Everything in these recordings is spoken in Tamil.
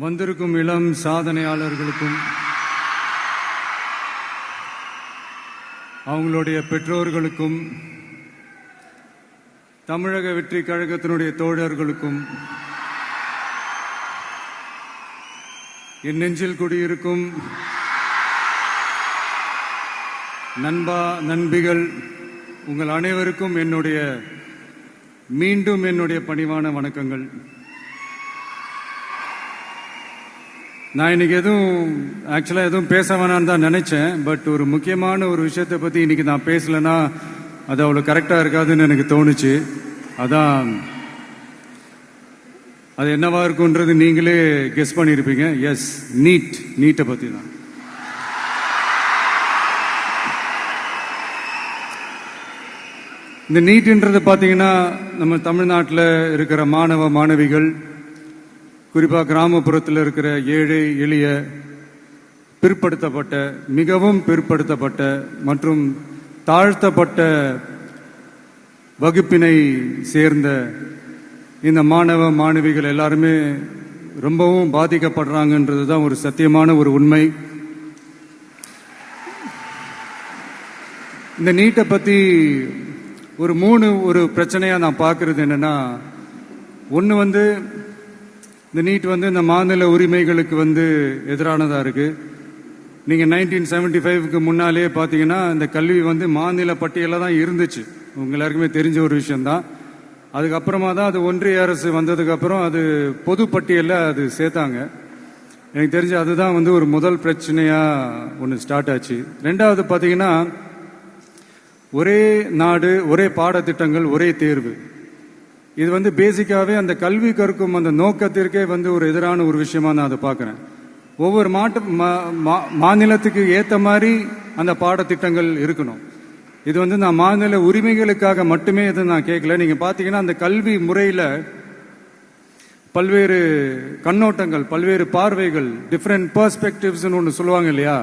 வந்திருக்கும் இளம் சாதனையாளர்களுக்கும் அவங்களுடைய பெற்றோர்களுக்கும் தமிழக வெற்றி கழகத்தினுடைய தோழர்களுக்கும் என் நெஞ்சில் குடியிருக்கும் நண்பா நண்பிகள் உங்கள் அனைவருக்கும் மீண்டும் என்னுடைய பணிவான வணக்கங்கள். நான் இன்னைக்கு எதுவும் பேச வேணான்னு தான் நினைச்சேன். பட் ஒரு முக்கியமான ஒரு விஷயத்தை பத்தி இன்னைக்கு நான் பேசலன்னா அது அவ்வளவு கரெக்டா இருக்காதுன்னு எனக்கு தோணுச்சு. அதான் அது என்னவா இருக்கும்ன்றது நீங்களே கெஸ் பண்ணிருப்பீங்க. எஸ், நீட்டை பத்தி தான். இந்த நீட்ன்றது பாத்தீங்கன்னா நம்ம தமிழ்நாட்டில் இருக்கிற மாணவ மாணவிகள், குறிப்பாக கிராமப்புறத்தில் இருக்கிற ஏழை எளிய பிற்படுத்தப்பட்ட, மிகவும் பிற்படுத்தப்பட்ட மற்றும் தாழ்த்தப்பட்ட வகுப்பினை சேர்ந்த இந்த மாணவ மாணவிகள் எல்லாருமே ரொம்பவும் பாதிக்கப்படுறாங்கன்றது தான் ஒரு சத்தியமான ஒரு உண்மை. இந்த நீட்டை பத்தி ஒரு பிரச்சனையா நான் பார்க்கறது என்னன்னா, ஒன்று இந்த நீட் இந்த மாநில உரிமைகளுக்கு எதிரானதா இருக்கு. நீங்க 1975க்கு முன்னாலே பாத்தீங்கன்னா இந்த கல்வி மாநில பட்டியல தான் இருந்துச்சு. உங்க எல்லாருக்குமே தெரிஞ்ச ஒரு விஷயம்தான். அதுக்கப்புறமா தான் அது ஒன்றிய அரசு வந்ததுக்கு அப்புறம் அது பொது பட்டியல அது சேர்த்தாங்க. எனக்கு தெரிஞ்சு அதுதான் ஒரு முதல் பிரச்சனையா ஒன்று ஸ்டார்ட் ஆச்சு. ரெண்டாவது பாத்தீங்கன்னா ஒரே நாடு, ஒரே பாடத்திட்டங்கள், ஒரே தேர்வு. இது பேசிக்காவே அந்த கல்வி கற்கும் அந்த நோக்கத்திற்கே ஒரு எதிரான ஒரு விஷயமா நான் அதை பார்க்கிறேன். ஒவ்வொரு மாநிலத்துக்கு ஏத்த மாதிரி அந்த பாடத்திட்டங்கள் இருக்கணும். இது நான் மாநில உரிமைகளுக்காக மட்டுமே இதை நான் கேட்கல. நீங்க பாத்தீங்கன்னா அந்த கல்வி முறையில பல்வேறு கண்ணோட்டங்கள், பல்வேறு பார்வைகள், டிஃப்ரெண்ட் பெர்ஸ்பெக்டிவ்ஸ் ஒன்று சொல்லுவாங்க இல்லையா,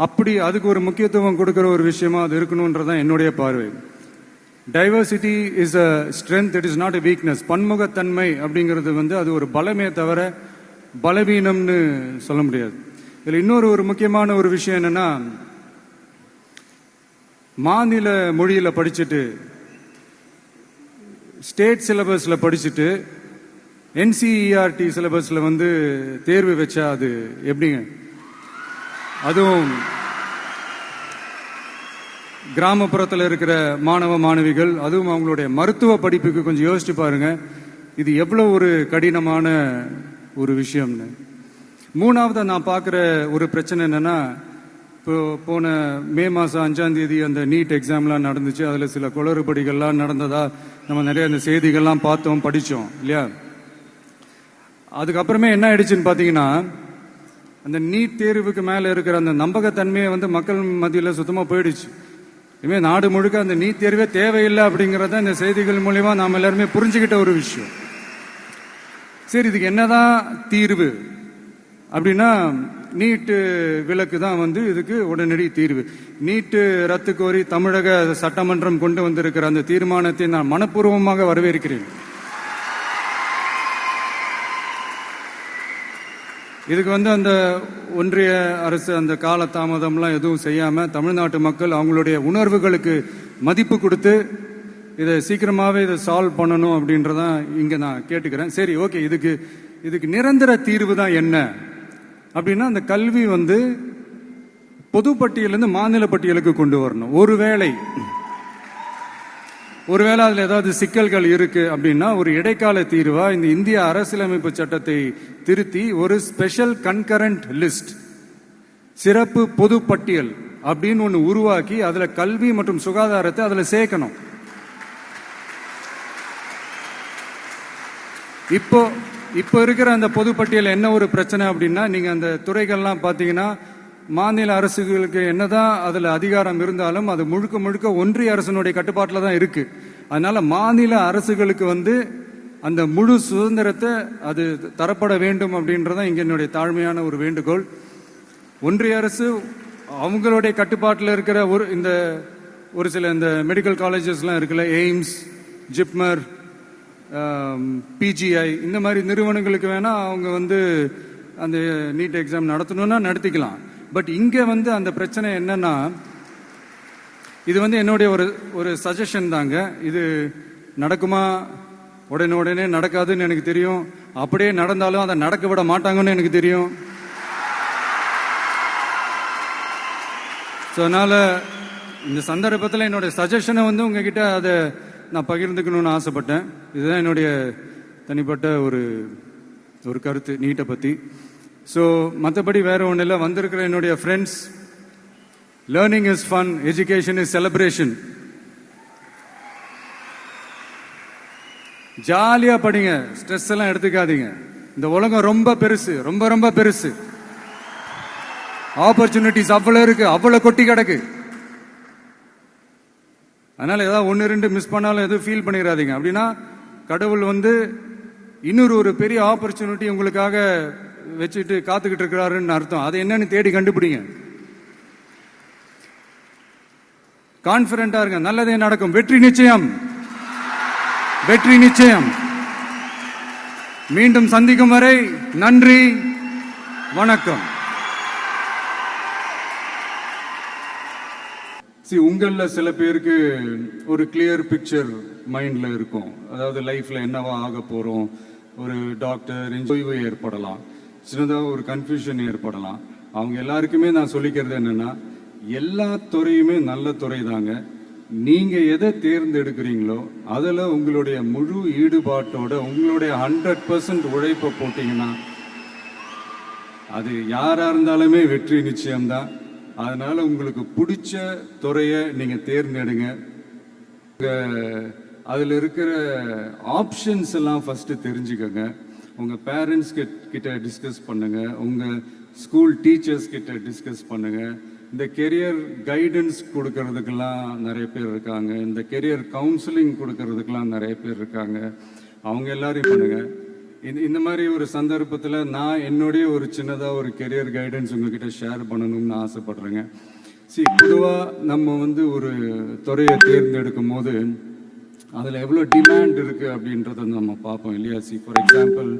அப்படி அதுக்கு ஒரு முக்கியத்துவம் கொடுக்கிற ஒரு விஷயமா அது இருக்கணும்ன்றதான் என்னுடைய பார்வை. Diversity is a strength, it is not a weakness. பன்முகத்தன்மை அப்படிங்கிறது அது ஒரு பலமே தவிர பலவீனம்னு சொல்ல முடியாது. இதுல இன்னொரு முக்கியமான ஒரு விஷயம் என்னன்னா, மாநில மொழியில படிச்சுட்டு ஸ்டேட் சிலபஸ்ல படிச்சுட்டு என்சிஇஆர்டி சிலபஸ்ல தேர்வு வச்சா அது எப்படிங்க? அதுவும் கிராமப்புறத்தில் இருக்கிற மாணவ மாணவிகள், அதுவும் அவங்களுடைய மருத்துவ படிப்புக்கு கொஞ்சம் யோசிச்சு பாருங்க, இது எவ்வளவு ஒரு கடினமான ஒரு விஷயம்னு. மூணாவது நான் பார்க்கிற ஒரு பிரச்சனை என்னன்னா, இப்போ போன மே மாசம் 5ஆம் தேதி அந்த நீட் எக்ஸாம்லாம் நடந்துச்சு. அதுல சில குளறுபடிகள்லாம் நடந்ததா நம்ம நிறைய அந்த செய்திகள்லாம் பார்த்தோம், படிச்சோம் இல்லையா. அதுக்கப்புறமே என்ன ஆயிடுச்சுன்னு பாத்தீங்கன்னா, அந்த நீட் தேர்வுக்கு மேல இருக்கிற அந்த நம்பகத்தன்மையை மக்கள் மத்தியில சுத்தமா போயிடுச்சு. இனிமே நாடு முழுக்க அந்த நீட் தேர்வே தேவையில்லை அப்படிங்கறத இந்த செய்திகள் மூலமா நாம எல்லாருமே புரிஞ்சுக்கிட்ட ஒரு விஷயம். சரி, இதுக்கு என்னதான் தீர்வு அப்படின்னா, நீட்டு விலக்கு தான் இதுக்கு உடனடி தீர்வு. நீட்டு ரத்து கோரி தமிழக சட்டமன்றம் கொண்டு வந்திருக்கிற அந்த தீர்மானத்தை நான் மனப்பூர்வமாக வரவேற்கிறேன். இதுக்கு அந்த ஒன்றிய அரசு அந்த கால தாமதம்லாம் எதுவும் செய்யாம தமிழ்நாட்டு மக்கள் அவங்களுடைய உணர்வுகளுக்கு மதிப்பு கொடுத்து இதை சீக்கிரமாவே இதை சால்வ் பண்ணணும் அப்படின்றதான் இங்க நான் கேட்டுக்கிறேன். சரி, ஓகே, இதுக்கு நிரந்தர தீர்வு தான் என்ன அப்படின்னா, அந்த கல்வி பொது பட்டியலிருந்து மாநில பட்டியலுக்கு கொண்டு வரணும். ஒருவேளை அதுல ஏதாவது சிக்கல்கள் இருக்கு அப்படின்னா ஒரு இடைக்கால தீர்வா இந்த இந்திய அரசியலமைப்பு சட்டத்தை திருத்தி ஒரு ஸ்பெஷல் கன்கரண்ட் லிஸ்ட், சிறப்பு பொது பட்டியல் அப்படின்னு ஒண்ணு உருவாக்கி அதுல கல்வி மற்றும் சுகாதாரத்தை அதுல சேர்க்கணும். இப்போ இருக்கிற அந்த பொது பட்டியல் என்ன ஒரு பிரச்சனை அப்படின்னா, நீங்க அந்த துறைகள்லாம் பாத்தீங்கன்னா மாநில அரசுகளுக்கு என்னதான் அதுல அதிகாரம் இருந்தாலும் அது முழுக்க ஒன்றிய அரசினுடைய கட்டுப்பாட்டில் தான் இருக்கு. அதனால மாநில அரசுகளுக்கு அந்த முழு சுதந்திரத்தை அது தரப்பட வேண்டும் அப்படின்றதான் இங்க என்னுடைய தாழ்மையான ஒரு வேண்டுகோள். ஒன்றிய அரசு அவங்களுடைய கட்டுப்பாட்டில் இருக்கிற ஒரு சில இந்த மெடிக்கல் காலேஜஸ்லாம் இருக்குல்ல, எய்ம்ஸ், ஜிப்மர், பிஜிஐ, இந்த மாதிரி நிறுவனங்களுக்கு வேணா அவங்க அந்த நீட் எக்ஸாம் நடத்தணும்னா நடத்திக்கலாம். பட் இங்க வந்து அந்த பிரச்சனை என்னன்னா, இது வந்து என்னுடைய ஒரு சஜஷன் தாங்க. இது நடக்குமா? உடனே நடக்காதுன்னு எனக்கு தெரியும். அப்படியே நடந்தாலும் அதை நடக்க விட மாட்டாங்கன்னு எனக்கு தெரியும். ஸோ அதனால இந்த சந்தர்ப்பத்தில் என்னுடைய சஜஷனை வந்து உங்ககிட்ட அதை நான் பகிர்ந்துக்கணும்னு ஆசைப்பட்டேன். இதுதான் என்னுடைய தனிப்பட்ட ஒரு கருத்து நீட்டை பற்றி. ஸோ மற்றபடி வேற ஒன்றும் இல்லை. வந்திருக்கிற என்னுடைய friends, learning is fun, education is celebration. ஜாலியா படிங்க, ஸ்ட்ரெஸ் எல்லாம் எடுத்துக்காதீங்க. இந்த உலகம் ரொம்ப பெருசு, ரொம்ப ரொம்ப பெருசு. ஆப்பர்ச்சுனிட்டிஸ் அவ்வளவு இருக்கு, அவ்வளவு கொட்டி கிடக்கு. அதனால ஏதாவது 1-2 மிஸ் பண்ணாலும் எதுவும் ஃபீல் பண்ணிடாதீங்க. அப்படின்னா கடவுள் வந்து இன்னொரு ஒரு பெரிய ஆப்பர்ச்சுனிட்டி உங்களுக்காக வச்சுட்டு காத்துக்கிட்டு இருக்கிறாருன்னு அர்த்தம். அது என்னன்னு தேடி கண்டுபிடிங்க. கான்பிடண்டா இருங்க, நல்லதே நடக்கும். வெற்றி நிச்சயம், வெற்றி நிச்சயம். மீண்டும் சந்திக்கும் வரை நன்றி, வணக்கம். உங்கள சில பேருக்கு ஒரு கிளியர் பிக்சர் மைண்ட்ல இருக்கும். அதாவது லைஃப்ல என்னவா ஆக போறோம், ஒரு டாக்டர், ஓய்வு ஏற்படலாம், சின்னதாக ஒரு கன்ஃபியூஷன் ஏற்படலாம். அவங்க எல்லாருக்குமே நான் சொல்லிக்கிறது என்னன்னா, எல்லா துறையுமே நல்ல துறை தாங்க. நீங்க எதை தேர்ந்தெடுக்கிறீங்களோ அதில் உங்களுடைய முழு ஈடுபாட்டோட உங்களுடைய 100% உழைப்பை போட்டீங்கன்னா அது யாரா இருந்தாலுமே வெற்றி நிச்சயம்தான். அதனால உங்களுக்கு பிடிச்ச துறையை நீங்க தேர்ந்தெடுங்க. அதில் இருக்கிற ஆப்ஷன்ஸ் எல்லாம் ஃபர்ஸ்ட் தெரிஞ்சுக்கோங்க. உங்க பேரண்ட்ஸ் கிட்ட டிஸ்கஸ் பண்ணுங்க, உங்க ஸ்கூல் டீச்சர்ஸ் கிட்ட டிஸ்கஸ் பண்ணுங்க. இந்த கெரியர் கைடன்ஸ் கொடுக்கறதுக்கெல்லாம் நிறைய பேர் இருக்காங்க. இந்த கெரியர் கவுன்சிலிங் கொடுக்கறதுக்கெல்லாம் நிறைய பேர் இருக்காங்க. அவங்க எல்லாரையும் பண்ணுங்க. இந்த மாதிரி ஒரு சந்தர்ப்பத்தில் நான் என்னுடைய ஒரு சின்னதாக ஒரு கெரியர் கைடன்ஸ் உங்ககிட்ட ஷேர் பண்ணணும்னு ஆசைப்படுறேங்க. பொதுவாக நம்ம வந்து ஒரு துறையை தேர்ந்தெடுக்கும் போது அதில் எவ்வளோ டிமாண்ட் இருக்குது அப்படின்றத நம்ம பார்ப்போம் இல்லையா? ஃபார் எக்ஸாம்பிள்,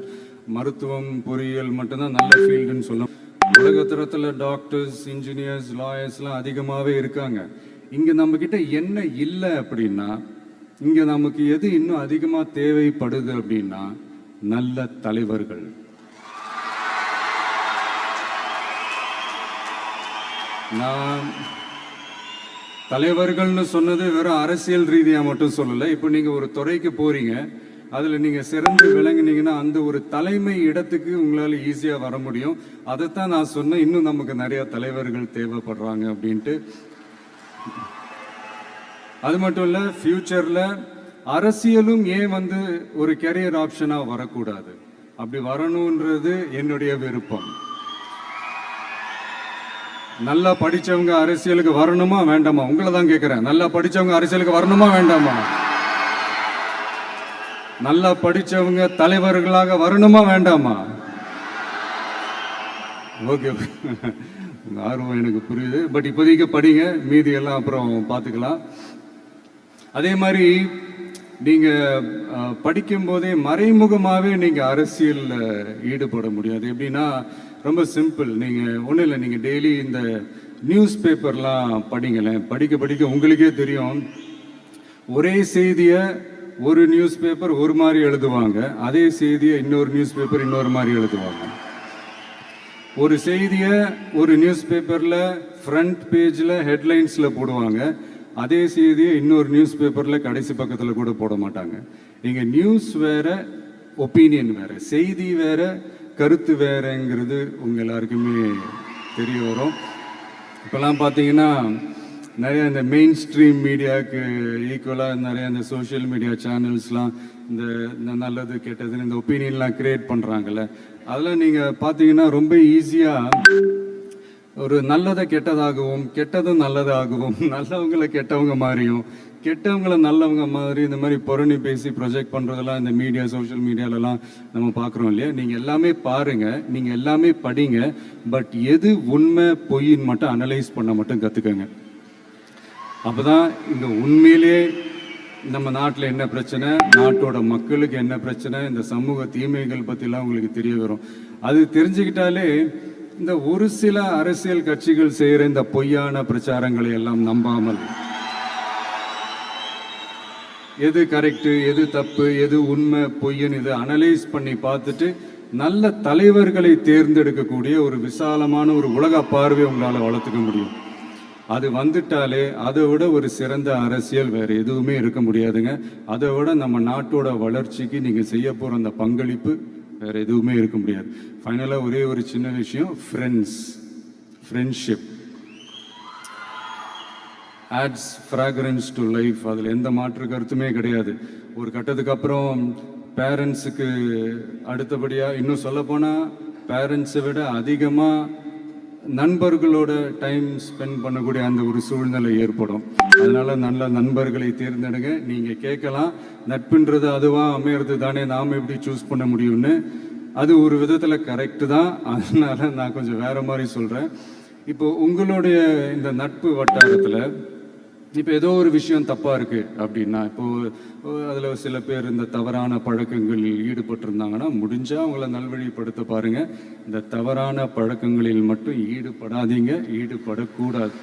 மருத்துவம், பொறியியல் மட்டும்தான் நல்ல ஃபீல்டுன்னு சொல்லலாம். உலகத்தரத்தில் டாக்டர்ஸ், இன்ஜினியர்ஸ், லாயர்ஸ்லாம் அதிகமாகவே இருக்காங்க. இங்கே நம்மக்கிட்ட என்ன இல்லை அப்படின்னா, இங்கே நமக்கு எது இன்னும் அதிகமாக தேவைப்படுது அப்படின்னா நல்ல தலைவர்கள். நான் தலைவர்கள்னு சொன்னது வெறும் அரசியல் ரீதியாக மட்டும் சொல்லலை. இப்போ நீங்கள் ஒரு துறைக்கு போறீங்க, அதில் நீங்கள் சிறந்து விளங்குனீங்கன்னா அந்த ஒரு தலைமை இடத்துக்கு உங்களால் ஈஸியாக வர முடியும். அதைத்தான் நான் சொன்னேன், இன்னும் நமக்கு நிறைய தலைவர்கள் தேவைப்படுறாங்க அப்படின்ட்டு. அது மட்டும் இல்லை, ஃபியூச்சரில் அரசியலும் ஏன் வந்து ஒரு கெரியர் ஆப்ஷனாக வரக்கூடாது? அப்படி வரணுன்றது என்னுடைய விருப்பம். நல்லா படிச்சவங்க அரசியலுக்கு வரணுமா வேண்டாமா? உங்களை தான் கேட்கிறேன். நல்லா படிச்சவங்க அரசியலுக்கு வரணுமா வேண்டாமா? நல்லா படிச்சவங்க தலைவர்களாக வரணுமா வேண்டாமா? ஓகே, உங்க ஆர்வம் எனக்கு புரியுது. பட் இப்போதைக்கு படிங்க, மீதி எல்லாம் அப்புறம் பார்த்துக்கலாம். அதே மாதிரி நீங்க படிக்கும் போதே மறைமுகமாகவே நீங்க அரசியலில் ஈடுபட முடியாது. எப்படின்னா ரொம்ப சிம்பிள். நீங்க ஒன்றும் இல்லை, நீங்க டெய்லி இந்த நியூஸ் பேப்பர்லாம் படிங்களேன். படிக்க உங்களுக்கே தெரியும், ஒரே செய்தியை ஒரு நியூஸ் பேப்பர் ஒரு மாதிரி எழுதுவாங்க, அதே செய்தியை இன்னொரு நியூஸ் பேப்பர் இன்னொரு மாதிரி எழுதுவாங்க. ஒரு செய்தியை ஒரு நியூஸ் பேப்பரில் ஃப்ரண்ட் பேஜில் ஹெட்லைன்ஸில் போடுவாங்க, அதே செய்தியை இன்னொரு நியூஸ் பேப்பரில் கடைசி பக்கத்தில் கூட போட மாட்டாங்க. இங்கே நியூஸ் வேற, ஒப்பீனியன் வேற, செய்தி வேற, கருத்து வேறங்கிறது உங்கள் எல்லாருக்குமே தெரிய வரும். இப்போல்லாம் பார்த்தீங்கன்னா நிறைய இந்த மெயின் ஸ்ட்ரீம் மீடியாவுக்கு ஈக்குவலாக நிறைய இந்த சோஷியல் மீடியா சேனல்ஸ்லாம் இந்த நல்லது கெட்டதுன்னு இந்த ஒப்பீனியன்லாம் கிரியேட் பண்ணுறாங்கல்ல. அதெல்லாம் நீங்கள் பார்த்தீங்கன்னா ரொம்ப ஈஸியாக ஒரு நல்லதை கெட்டதாகவும் கெட்டதும் நல்லதாகவும் நல்லவங்களை கெட்டவங்க மாதிரியும் கெட்டவங்களை நல்லவங்க மாதிரி இந்த மாதிரி புரணி பேசி ப்ரொஜெக்ட் பண்ணுறதெல்லாம் இந்த மீடியா, சோஷியல் மீடியாலலாம் நம்ம பார்க்குறோம் இல்லையா? நீங்கள் எல்லாமே பாருங்கள், நீங்கள் எல்லாமே படிங்க, பட் எது உண்மை பொய்ன்னு மட்டும் அனலைஸ் பண்ண மட்டும் கற்றுக்கங்க. அப்போ தான் இங்கே உண்மையிலே நம்ம நாட்டில் என்ன பிரச்சனை, நாட்டோட மக்களுக்கு என்ன பிரச்சனை, இந்த சமூக தீமைகள் பற்றிலாம் உங்களுக்கு தெரிய வரும். அது தெரிஞ்சுக்கிட்டாலே இந்த ஒரு சில அரசியல் கட்சிகள் செய்கிற இந்த பொய்யான பிரச்சாரங்களை எல்லாம் நம்பாமல் எது கரெக்டு, எது தப்பு, எது உண்மை பொய்ன்னு இதை அனலைஸ் பண்ணி பார்த்துட்டு நல்ல தலைவர்களை தேர்ந்தெடுக்கக்கூடிய ஒரு விசாலமான ஒரு உலக பார்வை உங்களால் வளர்த்துக்க முடியும். அது வந்துட்டாலே அதை விட ஒரு சிறந்த அரசியல் வேறு எதுவுமே இருக்க முடியாதுங்க. அதை விட நம்ம நாட்டோட வளர்ச்சிக்கு நீங்கள் செய்ய போகிற அந்த பங்களிப்பு வேறு எதுவுமே இருக்க முடியாது. ஃபைனலாக ஒரே ஒரு சின்ன விஷயம், friendship adds fragrance to life. அதில் எந்த மாற்று கருத்துமே கிடையாது. ஒரு கட்டத்துக்கு அப்புறம் பேரண்ட்ஸுக்கு அடுத்தபடியாக, இன்னும் சொல்லப்போனால் பேரண்ட்ஸை விட அதிகமாக நண்பர்களோட டைம் ஸ்பெண்ட் பண்ணக்கூடிய அந்த ஒரு சூழ்நிலை ஏற்படும். அதனால நல்ல நண்பர்களை தேர்ந்தெடுங்க. நீங்கள் கேட்கலாம், நட்புன்றது அதுவாக அமையிறது தானே, நாம் எப்படி சூஸ் பண்ண முடியும்னு. அது ஒரு விதத்தில் கரெக்டு தான். அதனால நான் கொஞ்சம் வேற மாதிரி சொல்கிறேன். இப்போ உங்களுடைய இந்த நட்பு வட்டாரத்தில் இப்போ ஏதோ ஒரு விஷயம் தப்பாக இருக்குது அப்படின்னா, இப்போது அதில் சில பேர் இந்த தவறான பழக்கங்களில் ஈடுபட்டிருந்தாங்கன்னா முடிஞ்சால் அவங்கள நல்வழிப்படுத்த பாருங்கள். இந்த தவறான பழக்கங்களில் மட்டும் ஈடுபடாதீங்க, ஈடுபடக்கூடாது.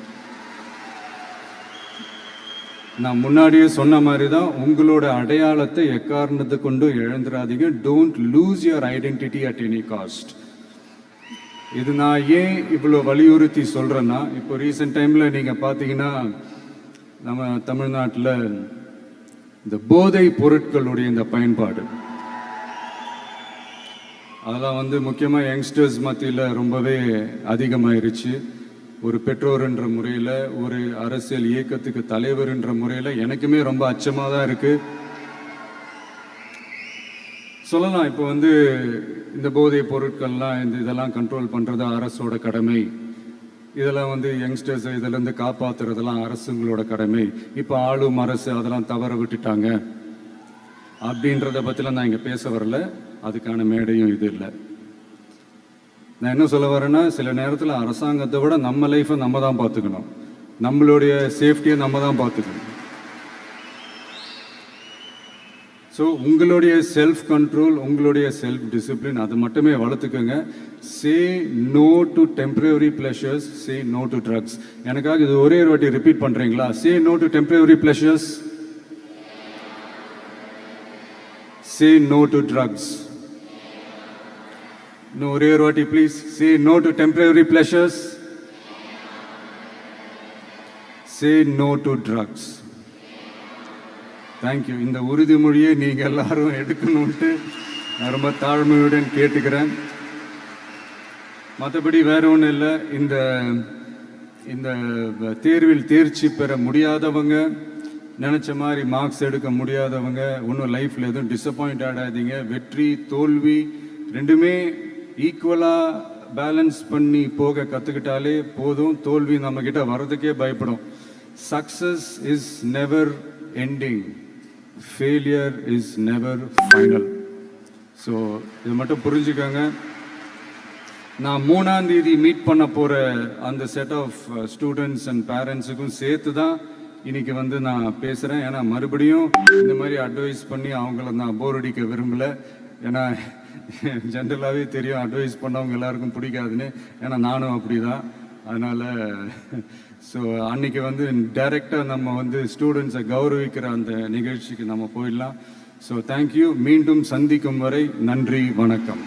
நான் முன்னாடியே சொன்ன மாதிரி தான், உங்களோட அடையாளத்தை எக்காரணத்தை கொண்டு இழந்துடாதீங்க. Don't lose your identity at any cost. இது நான் ஏன் இவ்வளோ வலியுறுத்தி சொல்கிறேன்னா, இப்போ ரீசெண்ட் டைமில் நீங்கள் பார்த்தீங்கன்னா நம்ம தமிழ்நாட்டில் இந்த போதை பொருட்களுடைய இந்த பயன்பாடு அதெல்லாம் முக்கியமாக யங்ஸ்டர்ஸ் மத்தியில் ரொம்பவே அதிகமாயிருச்சு. ஒரு பெற்றோர் என்ற முறையில், ஒரு அரசியல் இயக்கத்துக்கு தலைவர் என்ற முறையில் எனக்குமே ரொம்ப அச்சமாக தான் இருக்குது. சொல்லலாம், இப்போ இந்த போதை பொருட்கள்லாம் இதெல்லாம் கண்ட்ரோல் பண்ணுறது அரசோட கடமை. இதெல்லாம் யங்ஸ்டர்ஸ் இதிலேருந்து காப்பாற்றுறதெல்லாம் அரசுங்களோட கடமை. இப்போ ஆளும் அரசு அதெல்லாம் தவற விட்டுட்டாங்க அப்படின்றத பற்றிலாம் நான் இங்கே பேச வரல. அதுக்கான மேடையும் இது இல்லை. நான் என்ன சொல்ல வரேன்னா, சில நேரத்தில் அரசாங்கத்தை விட நம்ம லைஃப்பை நம்ம தான் பார்த்துக்கணும், நம்மளுடைய சேஃப்டியை நம்ம தான் பார்த்துக்கணும். ஸோ உங்களுடைய செல்ஃப் கண்ட்ரோல், உங்களுடைய செல்ஃப் டிசிப்ளின் அது மட்டுமே வளர்த்துக்கோங்க. Say no to temporary pleasures, say no to drugs. எனக்காக இது ஒரே ஒரு வாட்டி ரிப்பீட் பண்ணுறீங்களா? Say no to temporary pleasures, say no to drugs. இன்னும் ஒரே ஒரு வாட்டி please. Say no to temporary pleasures, say no to drugs. Thank you. இந்த உறுதிமொழியை நீங்கள் எல்லாரும் எடுக்கணும்ட்டு நான் ரொம்ப தாழ்மையுடன் கேட்டுக்கிறேன். மற்றபடி வேற ஒன்றும் இல்லை. இந்த தேர்வில் தேர்ச்சி பெற முடியாதவங்க, நினச்ச மாதிரி மார்க்ஸ் எடுக்க முடியாதவங்க ஒன்றும் லைஃப்பில் எதுவும் டிசப்பாயிண்ட் ஆகாதீங்க. வெற்றி தோல்வி ரெண்டுமே ஈக்குவலாக பேலன்ஸ் பண்ணி போக கற்றுக்கிட்டாலே போதும். தோல்வி நம்மக்கிட்ட வர்றதுக்கே பயப்படும். Success is never ending, failure is never final. So இது மட்டும் புரிஞ்சுக்கோங்க. நான் 3ஆம் தேதி மீட் பண்ண போகிற அந்த செட் ஆஃப் ஸ்டூடெண்ட்ஸ் அண்ட் பேரண்ட்ஸுக்கும் சேர்த்து தான் இன்னைக்கு நான் பேசுகிறேன். ஏன்னா மறுபடியும் இந்த மாதிரி அட்வைஸ் பண்ணி அவங்கள நான் போர் அடிக்க விரும்பலை. ஏன்னா ஜென்ரலாகவே தெரியும் அட்வைஸ் பண்ணவங்க எல்லாருக்கும் பிடிக்காதுன்னு. ஏன்னா நானும் அப்படி தான். அதனால் ஸோ அன்றைக்கி டைரெக்டாக நம்ம ஸ்டூடெண்ட்ஸை கௌரவிக்கிற அந்த நிகழ்ச்சிக்கு நம்ம போயிடலாம். So thank you. மீண்டும் சந்திக்கும் வரை நன்றி, வணக்கம்.